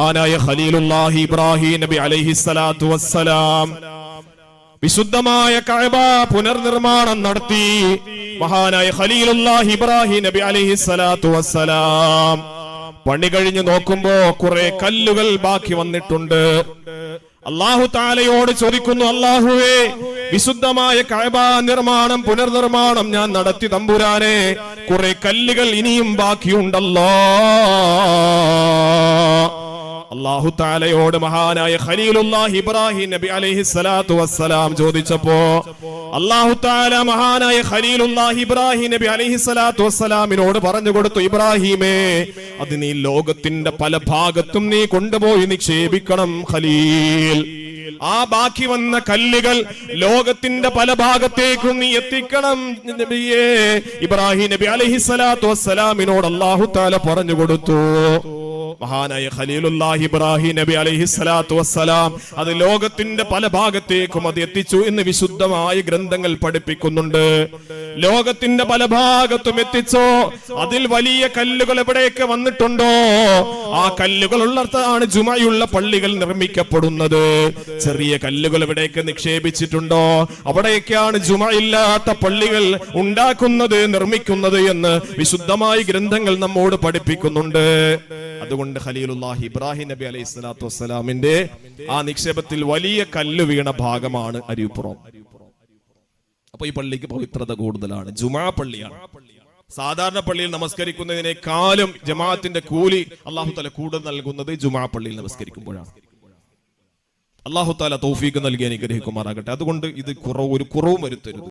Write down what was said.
ആനായ ഖലീലുല്ലാഹി ഇബ്രാഹിം നബി അലൈഹിസ്സലാത്തു വസ്സലാം വിശുദ്ധമായ കഅബ പുനർനിർമ്മാണം നടത്തി. മഹാനായ ഖലീലുല്ലാഹി ഇബ്രാഹിം നബി അലൈഹിസ്സലാത്തു വസ്സലാം പണി കഴിഞ്ഞു നോക്കുമ്പോ കുറെ കല്ലുകൾ ബാക്കി വന്നിട്ടുണ്ട്. അല്ലാഹു തആലയോട് ചോദിക്കുന്നു, അല്ലാഹുവേ, വിശുദ്ധമായ കഅബ പുനർനിർമ്മാണം ഞാൻ നടത്തി തമ്പുരാനെ, കുറെ കല്ലുകൾ ഇനിയും ബാക്കിയുണ്ടല്ലോ. അല്ലാഹു തആലയോട് മഹാനായ ഖലീലുല്ലാഹി ഇബ്രാഹിം നബി അലൈഹിസ്സലാത്തു വസ്സലാം ചോദിച്ചപ്പോ അല്ലാഹു തആല മഹാനായ ഖലീലുല്ലാഹി ഇബ്രാഹിം നബി അലൈഹിസ്സലാത്തു വസ്സലാമിനോട് പറഞ്ഞു കൊടുത്തു, ഇബ്രാഹിമേ, അത് നീ ലോകത്തിന്റെ പല ഭാഗത്തും നീ കൊണ്ടുപോയി നിക്ഷേപിക്കണം ഖലീൽ. ആ ബാക്കി വന്ന കല്ലുകൾ ലോകത്തിന്റെ പല ഭാഗത്തേക്കും നീ എത്തിക്കണം നബിയേ. ഇബ്രാഹിം നബി അലൈഹിസ്സലാത്തു വസ്സലാമിനോട് അല്ലാഹു തആല പറഞ്ഞു കൊടുത്തു. മഹാനായ ഖലീലുല്ലാഹി ഇബ്രാഹിം നബി അലൈഹിസ്സലാത്തു വസ്സലാം അത് ലോകത്തിന്റെ പല ഭാഗത്തേക്കും അത് എത്തിച്ചു എന്ന് വിശുദ്ധമായ ഗ്രന്ഥങ്ങൾ പഠിപ്പിക്കുന്നുണ്ട്. ലോകത്തിന്റെ പല ഭാഗത്തും എത്തിച്ചോ. അതിൽ വലിയ കല്ലുകൾ എവിടെയൊക്കെ വന്നിട്ടുണ്ടോ ആ കല്ലുകളുള്ളിടത്താണ് ജുമയുള്ള പള്ളികൾ നിർമ്മിക്കപ്പെടുന്നത്. ചെറിയ കല്ലുകൾ എവിടെയൊക്കെ നിക്ഷേപിച്ചിട്ടുണ്ടോ അവിടെയൊക്കെയാണ് ജുമയില്ലാത്ത പള്ളികൾ ഉണ്ടാക്കുന്നത്, നിർമ്മിക്കുന്നത് എന്ന് വിശുദ്ധമായ ഗ്രന്ഥങ്ങൾ നമ്മോട് പഠിപ്പിക്കുന്നുണ്ട്. അതുകൊണ്ട് ഖലീലുല്ലാഹി ഇബ്രാഹിം നബി അലൈഹിസ്സലാത്തു വസ്സലാമിന്റെ ആ നിക്ഷേപത്തിൽ വലിയ കല്ല് വീണ ഭാഗമാണ് അരിപ്പുറം. അപ്പൊ ഈ പള്ളിക്ക് പവിത്രത കൂടുതലാണ്, ജുമാ പള്ളിയാണ്. സാധാരണ പള്ളിയിൽ നമസ്കരിക്കുന്നതിനേക്കാളും ജമാഅത്തിന്റെ കൂലി അല്ലാഹു തആല കൂടുതൽ നൽകുന്നത് ജുമാ പള്ളിയിൽ നമസ്കരിക്കുമ്പോഴാണ്. അല്ലാഹു തആല തൗഫീഖ് നൽകി അനുഗ്രഹിക്കുമാറാകട്ടെ. അതുകൊണ്ട് ഇത് ഒരു കുറവും വരുത്തരുത്.